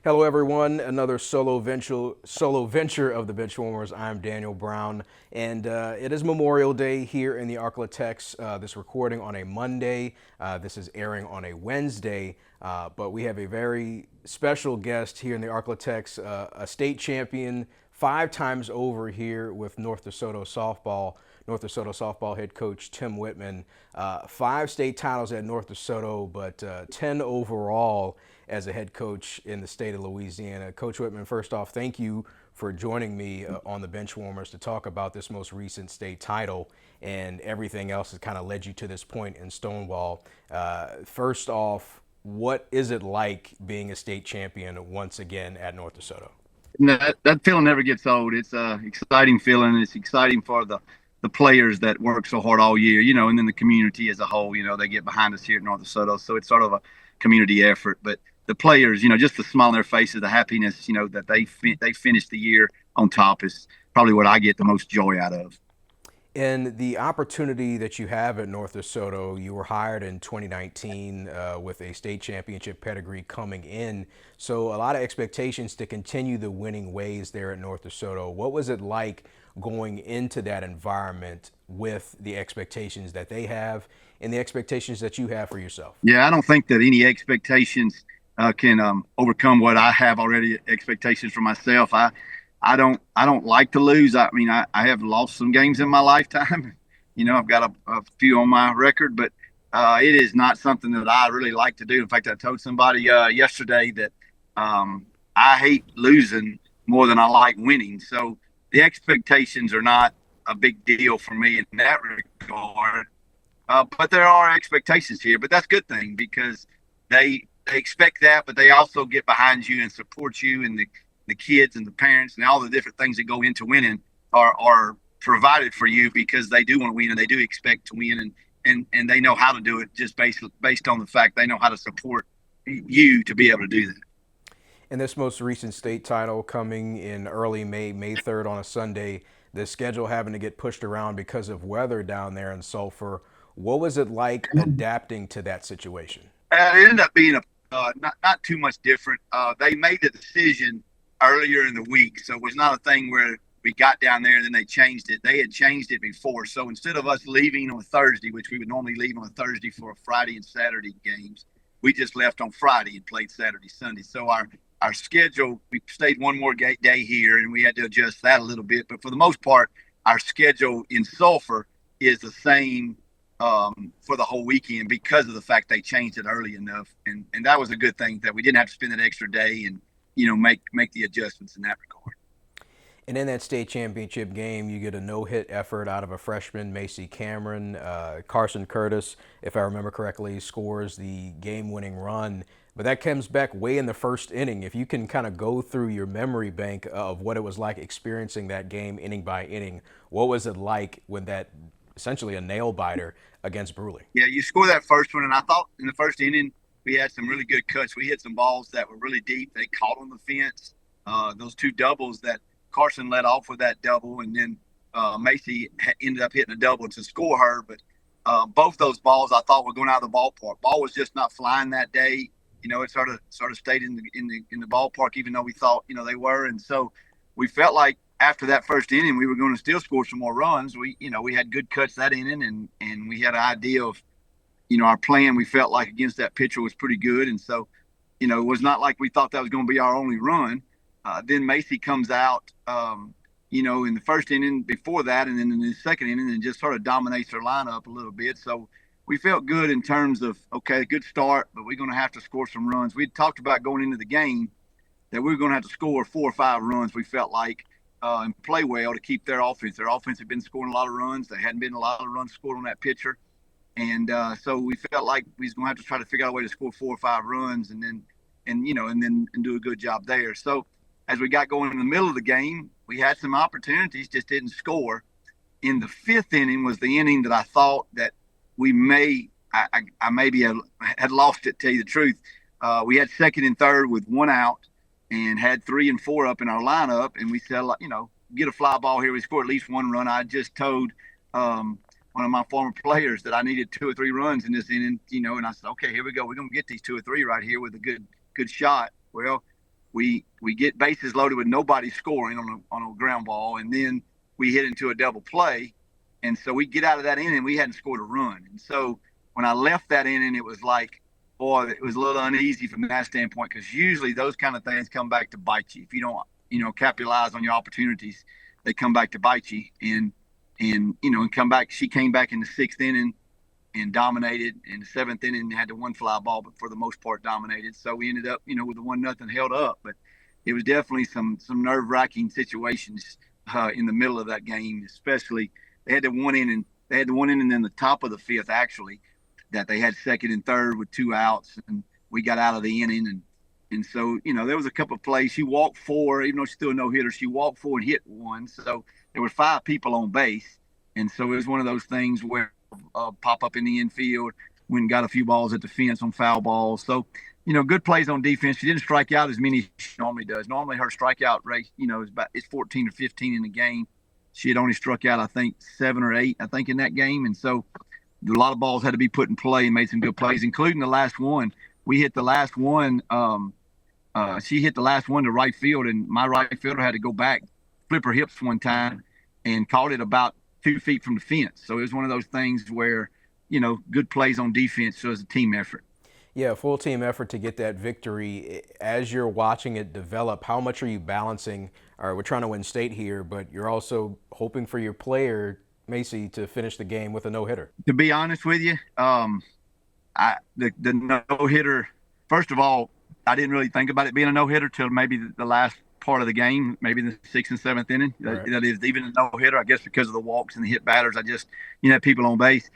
Hello, everyone. Another solo venture of the Benchwarmers. I'm Daniel Brown, and it is Memorial Day here in the Arklatex. This recording on a Monday. This is airing on a Wednesday, but we have a very special guest here in the Arklatex, a state champion 5 times over here with North DeSoto softball. North DeSoto softball head coach Tim Whitman. 5 state titles at North DeSoto, but 10 overall as a head coach in the state of Louisiana. Coach Whitman, first off, thank you for joining me on the Benchwarmers to talk about this most recent state title and everything else that kind of led you to this point in Stonewall. First off, what is it like being a state champion once again at North DeSoto? That feeling never gets old. It's a exciting feeling. It's exciting for the players that work so hard all year, and then the community as a whole. They get behind us here at North DeSoto, so it's sort of a community effort. But the players, just the smile on their faces, the happiness, that they finished the year on top is probably what I get the most joy out of. And the opportunity that you have at North DeSoto, you were hired in 2019 with a state championship pedigree coming in. So a lot of expectations to continue the winning ways there at North DeSoto. What was it like going into that environment with the expectations that they have and the expectations that you have for yourself? Yeah, I don't think that any expectations can overcome what I have already expectations for myself. I don't like to lose. I mean, I have lost some games in my lifetime. I've got a few on my record, but it is not something that I really like to do. In fact, I told somebody yesterday that I hate losing more than I like winning. So the expectations are not a big deal for me in that regard. But there are expectations here, but that's a good thing because they expect that, but they also get behind you and support you, and the kids and the parents and all the different things that go into winning are provided for you because they do want to win and they do expect to win, and they know how to do it just based on the fact they know how to support you to be able to do that. And this most recent state title coming in early May, May 3rd on a Sunday, the schedule having to get pushed around because of weather down there in Sulphur. What was it like adapting to that situation? It ended up being not too much different. They made the decision earlier in the week, so it was not a thing where we got down there and then they changed it. They had changed it before, so instead of us leaving on Thursday, which we would normally leave on a Thursday for a Friday and Saturday games, we just left on Friday and played Saturday, Sunday. So our schedule, we stayed one more day here, and we had to adjust that a little bit. But for the most part, our schedule in Sulphur is the same for the whole weekend because of the fact they changed it early enough, and that was a good thing that we didn't have to spend an extra day and make the adjustments in that regard. And in that state championship game, you get a no-hit effort out of a freshman, Macy Cameron. Carson Curtis, if I remember correctly, scores the game-winning run. But that comes back way in the first inning. If you can kind of go through your memory bank of what it was like experiencing that game inning by inning, what was it like when that essentially a nail-biter against Bruley? Yeah, you score that first one, and I thought in the first inning we had some really good cuts. We hit some balls that were really deep. They caught on the fence. Those two doubles that Carson led off with that double, and then Macy ended up hitting a double to score her. But both those balls I thought were going out of the ballpark. Ball was just not flying that day. It sort of stayed in the ballpark, even though we thought they were. And so we felt like after that first inning we were going to still score some more runs. We had good cuts that inning, and we had an idea of our plan. We felt like against that pitcher was pretty good, and so it was not like we thought that was going to be our only run. Then Macy comes out, in the first inning before that, and then in the second inning, and just sort of dominates their lineup a little bit. So we felt good in terms of, okay, good start, but we're going to have to score some runs. We'd talked about going into the game that we were going to have to score 4 or 5 runs, we felt like, and play well to keep their offense. Their offense had been scoring a lot of runs. There hadn't been a lot of runs scored on that pitcher. And so we felt like we was going to have to try to figure out a way to score 4 or 5 runs and do a good job there. So as we got going in the middle of the game, we had some opportunities, just didn't score. In the 5th inning was the inning that I thought that we I maybe had lost it, to tell you the truth. We had second and third with 1 out and had 3 and 4 up in our lineup. And we said, get a fly ball here. We score at least 1 run. I just told one of my former players that I needed 2 or 3 runs in this inning, and I said, okay, here we go. We're going to get these 2 or 3 right here with a good shot. Well, we get bases loaded with nobody scoring on a ground ball, and then we hit into a double play, and so we get out of that inning. We hadn't scored a run, and so when I left that inning, it was like, boy, it was a little uneasy from that standpoint, because usually those kind of things come back to bite you if you don't capitalize on your opportunities. They come back to bite you, and come back. She came back in the sixth inning and dominated. In the seventh inning, had the one fly ball, but for the most part dominated. So we ended up, with the 1-0 held up. But it was definitely some nerve-wracking situations in the middle of that game, especially they had the one inning in the top of the fifth, actually, that they had second and third with 2 outs, and we got out of the inning. And so, there was a couple of plays. She walked 4, even though she threw a no-hitter, she walked 4 and hit 1. So there were 5 people on base. And so it was one of those things where pop up in the infield, went and got a few balls at the fence on foul balls. So, good plays on defense. She didn't strike out as many as she normally does. Normally her strikeout rate, is 14 or 15 in the game. She had only struck out, I think, 7 or 8, I think, in that game. And so a lot of balls had to be put in play and made some good plays, including the last one. We hit the last one. She hit the last one to right field, and my right fielder had to go back, flip her hips one time, and caught it about 2 feet from the fence. So it was one of those things where, good plays on defense. So it was a team effort. Yeah, full team effort to get that victory. As you're watching it develop, how much are you balancing? All right, we're trying to win state here, but you're also hoping for your player, Macy, to finish the game with a no-hitter. To be honest with you, the no-hitter, first of all, I didn't really think about it being a no-hitter till maybe the last part of the game, maybe the 6th and 7th inning. Right. That is even a no-hitter, I guess, because of the walks and the hit batters. I just, people on base.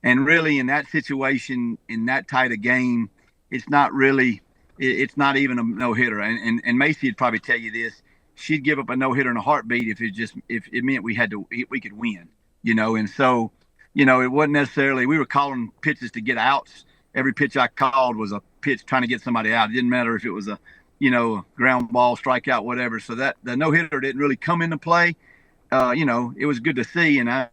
And really, in that situation, in that tight of game, it's not even a no-hitter. And Macy would probably tell you this. She'd give up a no-hitter in a heartbeat if it meant we could win, And so, it wasn't necessarily, we were calling pitches to get outs. Every pitch I called was a pitch trying to get somebody out. It didn't matter if it was a ground ball, strikeout, whatever. So that the no-hitter didn't really come into play. It was good to see, and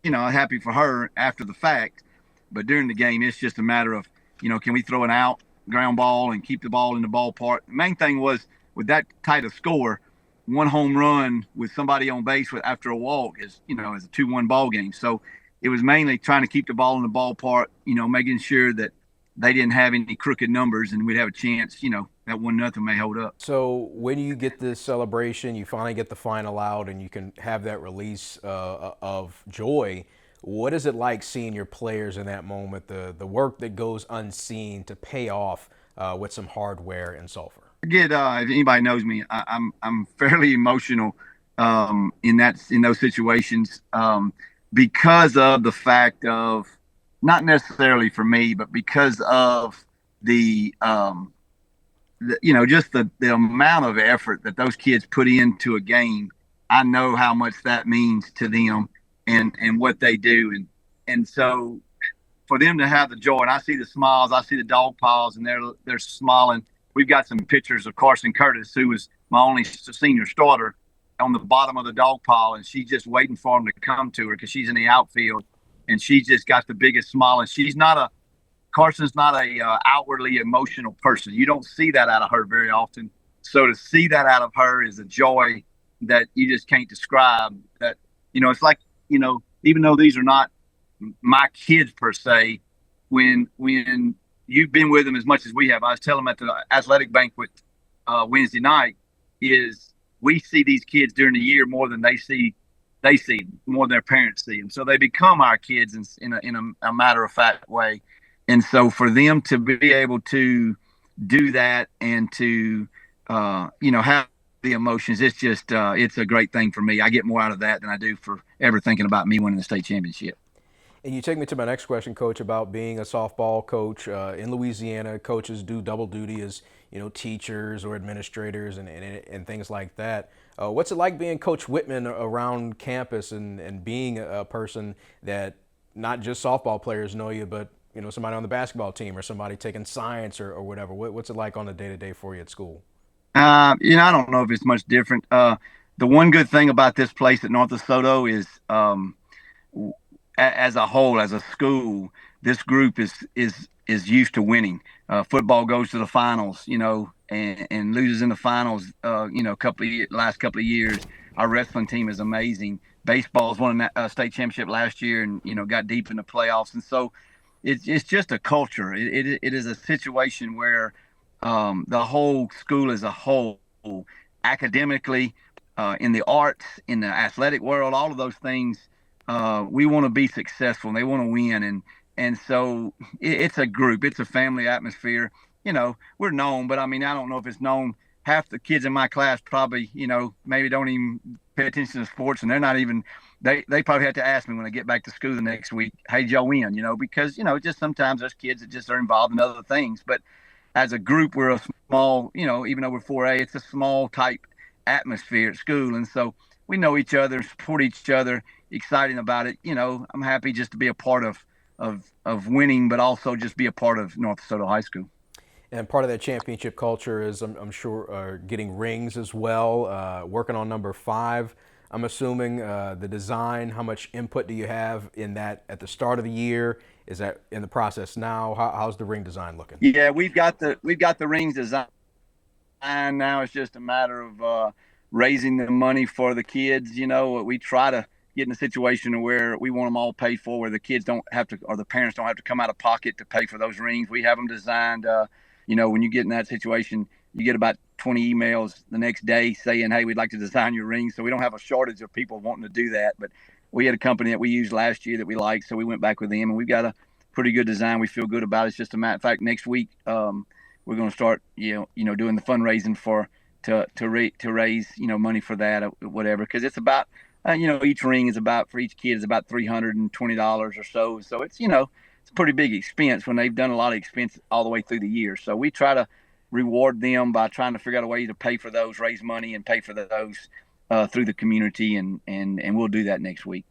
happy for her after the fact. But during the game, it's just a matter of, can we throw an out, ground ball, and keep the ball in the ballpark? The main thing was, with that tight of score, 1 home run with somebody on base after a walk is a 2-1 ball game. So it was mainly trying to keep the ball in the ballpark, making sure that they didn't have any crooked numbers and we'd have a chance, that 1-0 may hold up. So when you get this celebration, you finally get the final out and you can have that release of joy. What is it like seeing your players in that moment, the work that goes unseen to pay off with some hardware and sulfur? If anybody knows me, I'm fairly emotional in those situations because of the fact of, not necessarily for me, but because of just the amount of effort that those kids put into a game. I know how much that means to them and what they do. And so for them to have the joy, and I see the smiles, I see the dog piles, and they're smiling. We've got some pictures of Carson Curtis, who was my only senior starter, on the bottom of the dog pile, and she's just waiting for him to come to her because she's in the outfield, and she's just got the biggest smile. And Carson's not a outwardly emotional person. You don't see that out of her very often. So to see that out of her is a joy that you just can't describe. That, it's like, even though these are not my kids per se, when you've been with them as much as we have, I was telling them at the athletic banquet Wednesday night, is we see these kids during the year more than they see them, more than their parents see them. So they become our kids in a matter-of-fact way. And so for them to be able to do that and to, have the emotions, it's just, it's a great thing for me. I get more out of that than I do for ever thinking about me winning the state championship. And you take me to my next question, Coach, about being a softball coach. In Louisiana, coaches do double duty as, teachers or administrators and things like that. What's it like being Coach Whitman around campus and being a person that not just softball players know you, but somebody on the basketball team or somebody taking science or whatever? What's it like on the day-to-day for you at school? I don't know if it's much different. The one good thing about this place at North DeSoto is, as a whole, as a school, this group is is used to winning. Football goes to the finals, and loses in the finals. Last couple of years, our wrestling team is amazing. Baseball's won a state championship last year, and got deep in the playoffs. And so, it's just a culture. It is a situation where the whole school as a whole, academically, in the arts, in the athletic world, all of those things, we want to be successful and they want to win. And so it's a group, it's a family atmosphere. We're known, but I mean, I don't know if it's known. Half the kids in my class probably, maybe don't even pay attention to sports, and they're not even. They probably have to ask me when I get back to school the next week, "Hey, Joe, win?" Because just sometimes there's kids that just are involved in other things. But as a group, we're a small, even though we're 4A, it's a small type atmosphere at school, and so we know each other, support each other, exciting about it. I'm happy just to be a part of winning, but also just be a part of North DeSoto High School. And part of that championship culture is, I'm sure, getting rings as well, working on number 5. I'm assuming the design, how much input do you have in that at the start of the year? Is that in the process now? How's the ring design looking? Yeah, we've got the rings design now. It's just a matter of raising the money for the kids. We try to get in a situation where we want them all paid for, where the kids don't have to, or the parents don't have to come out of pocket to pay for those rings. We have them designed. When you get in that situation, you get about 20 emails the next day saying, "Hey, we'd like to design your rings." So we don't have a shortage of people wanting to do that. But we had a company that we used last year that we liked, so we went back with them, and we've got a pretty good design. We feel good about it. It's just a matter of fact, next week we're going to start, doing the fundraising to raise, money for that, or whatever, because it's about, each ring is about, for each kid is about $320 or so. So it's, it's a pretty big expense when they've done a lot of expense all the way through the year. So we try to reward them by trying to figure out a way to pay for those, raise money and pay for those through the community. And we'll do that next week.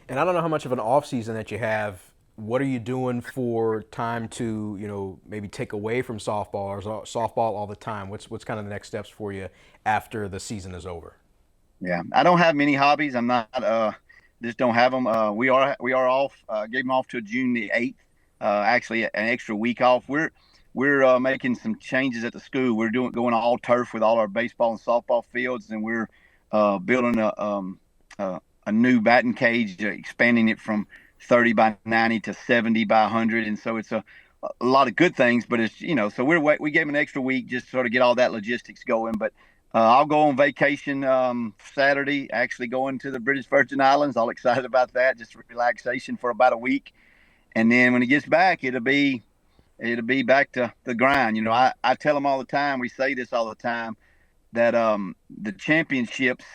And I don't know how much of an off season that you have. What are you doing for time to, maybe take away from softball, or is softball all the time? What's kind of the next steps for you after the season is over? Yeah, I don't have many hobbies. I'm not, just don't have them. We are off, gave them off to June the 8th, actually an extra week off. We're making some changes at the school. We're going all turf with all our baseball and softball fields, and we're building a new batting cage, expanding it from 30 by 90 to 70 by 100. And so it's a lot of good things, but it's, so we gave them an extra week just to sort of get all that logistics going. But I'll go on vacation Saturday, actually going to the British Virgin Islands. All excited about that, just relaxation for about a week. And then when he gets back, it'll be back to the grind. I tell them all the time, we say this all the time, that the championships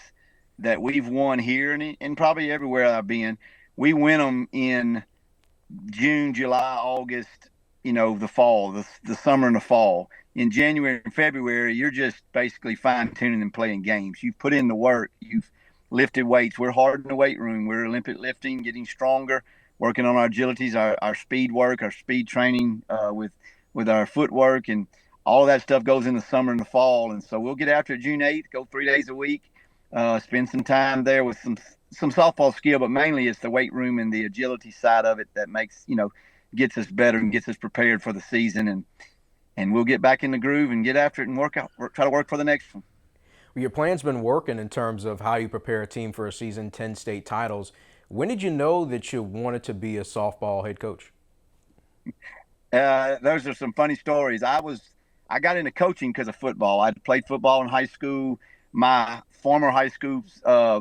that we've won here and probably everywhere I've been, we win them in June, July, August, the fall, the summer and the fall. In January and February, you're just basically fine-tuning and playing games. You've put in the work. You've lifted weights. We're hard in the weight room. We're Olympic lifting, getting stronger, working on our agilities, our speed work, our speed training with our footwork, and all of that stuff goes in the summer and the fall. And so we'll get after June 8th, go 3 days a week, spend some time there with some softball skill, but mainly it's the weight room and the agility side of it that makes, gets us better and gets us prepared for the season. And we'll get back in the groove and get after it and try to work for the next one. Well, your plan's been working in terms of how you prepare a team for a season, 10 state titles. When did you know that you wanted to be a softball head coach? Those are some funny stories. I got into coaching because of football. I played football in high school. My former high school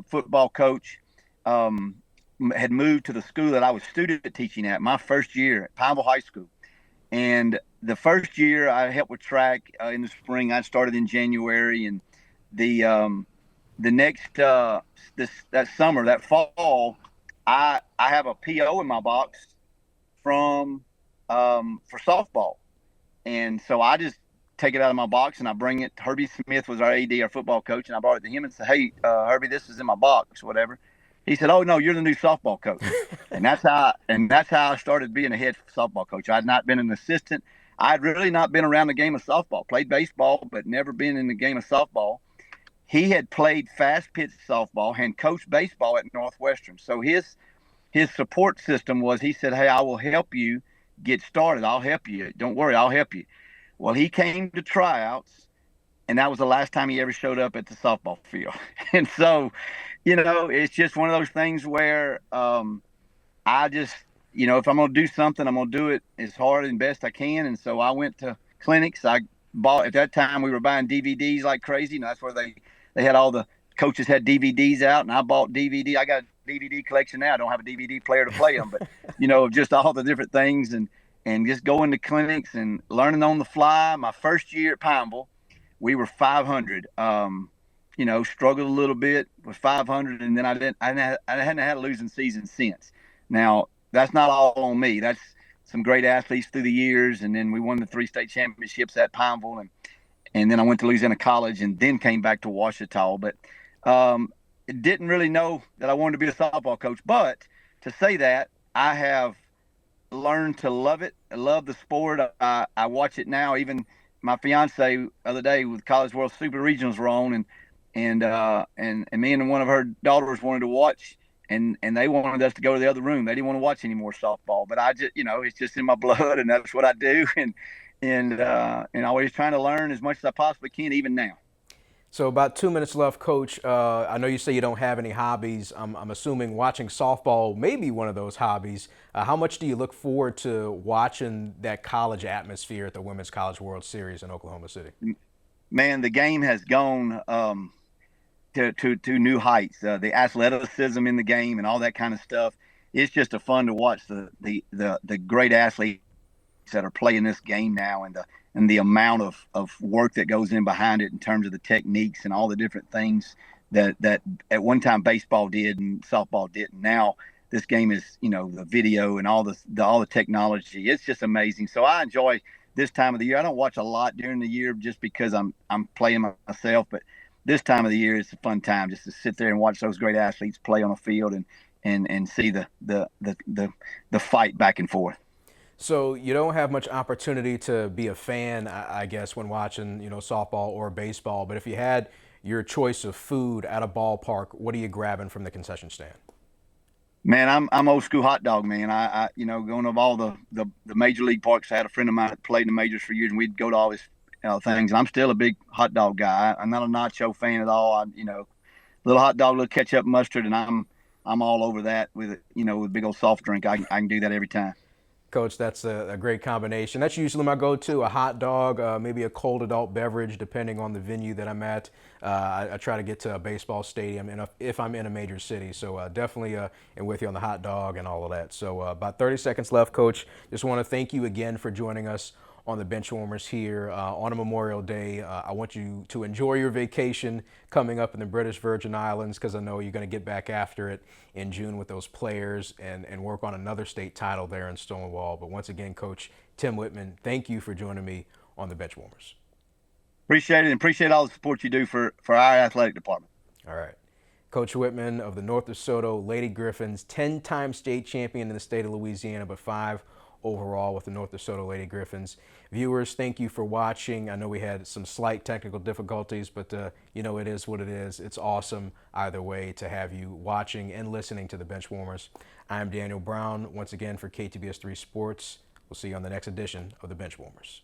football coach had moved to the school that I was student teaching at my first year at Pineville High School. And the first year I helped with track in the spring. I started in January, and the next that summer, that fall, I have a PO in my box from for softball, and so I just take it out of my box and I bring it. Herbie Smith was our AD, our football coach, and I brought it to him and said, "Hey, Herbie, this is in my box, whatever." He said, "Oh no, you're the new softball coach," and that's how I started being a head softball coach. I had not been an assistant. I'd really not been around the game of softball. Played baseball, but never been in the game of softball. He had played fast pitch softball and coached baseball at Northwestern. So his support system was, he said, "Hey, I will help you get started. I'll help you. Don't worry, I'll help you. Well, he came to tryouts, and that was the last time he ever showed up at the softball field. And so, it's just one of those things where I just, if I'm going to do something, I'm going to do it as hard and best I can. And so I went to clinics. I bought, at that time, we were buying DVDs like crazy. And that's where they had all the coaches had DVDs out. And I bought DVD. I got a DVD collection now. I don't have a DVD player to play them, but, just all the different things and just going to clinics and learning on the fly. My first year at Pineville, we were 500. Struggled a little bit with 500, and then I hadn't had a losing season since. Now, that's not all on me. That's some great athletes through the years, and then we won the 3 state championships at Pineville, and then I went to Louisiana College, and then came back to Ouachita. But didn't really know that I wanted to be a softball coach. But to say that, I have learned to love it. I love the sport. I watch it now. Even my fiance the other day with College World Super Regionals were on, and me and one of her daughters wanted to watch, and they wanted us to go to the other room. They didn't want to watch any more softball, but I just, it's just in my blood, and that's what I do, and always trying to learn as much as I possibly can, even now. So about 2 minutes left, Coach. I know you say you don't have any hobbies. I'm assuming watching softball may be one of those hobbies. How much do you look forward to watching that college atmosphere at the Women's College World Series in Oklahoma City? Man, the game has gone to new heights. The athleticism in the game and all that kind of stuff. It's just a fun to watch the great athletes that are playing this game now, and the amount of work that goes in behind it in terms of the techniques and all the different things that at one time baseball did and softball didn't. Now this game is, the video and all the technology. It's just amazing. So I enjoy this time of the year. I don't watch a lot during the year just because I'm playing myself, but this time of the year it's a fun time just to sit there and watch those great athletes play on the field and see the fight back and forth. So you don't have much opportunity to be a fan, I guess, when watching, softball or baseball. But if you had your choice of food at a ballpark, what are you grabbing from the concession stand? Man, I'm old school hot dog man. I going to all the major league parks. I had a friend of mine that played in the majors for years, and we'd go to all his things. And I'm still a big hot dog guy. I'm not a nacho fan at all. Little hot dog, little ketchup, mustard, and I'm all over that with with a big old soft drink. I can do that every time. Coach, that's a great combination. That's usually my go-to, a hot dog, maybe a cold adult beverage, depending on the venue that I'm at. I try to get to a baseball stadium if I'm in a major city. So definitely am with you on the hot dog and all of that. So about 30 seconds left, Coach. Just want to thank you again for joining us on the Benchwarmers here on a Memorial Day. I want you to enjoy your vacation coming up in the British Virgin Islands, because I know you're going to get back after it in June with those players and work on another state title there in Stonewall. But once again, Coach Tim Whitman, thank you for joining me on the Benchwarmers. Appreciate it, and appreciate all the support you do for our athletic department. All right. Coach Whitman of the North DeSoto Lady Griffins, 10-time state champion in the state of Louisiana, but 5 overall with the North DeSoto Lady Griffins. Viewers, thank you for watching. I know we had some slight technical difficulties, but it is what it is. It's awesome either way to have you watching and listening to the Benchwarmers. I'm Daniel Brown, once again for KTBS 3 Sports. We'll see you on the next edition of the Benchwarmers.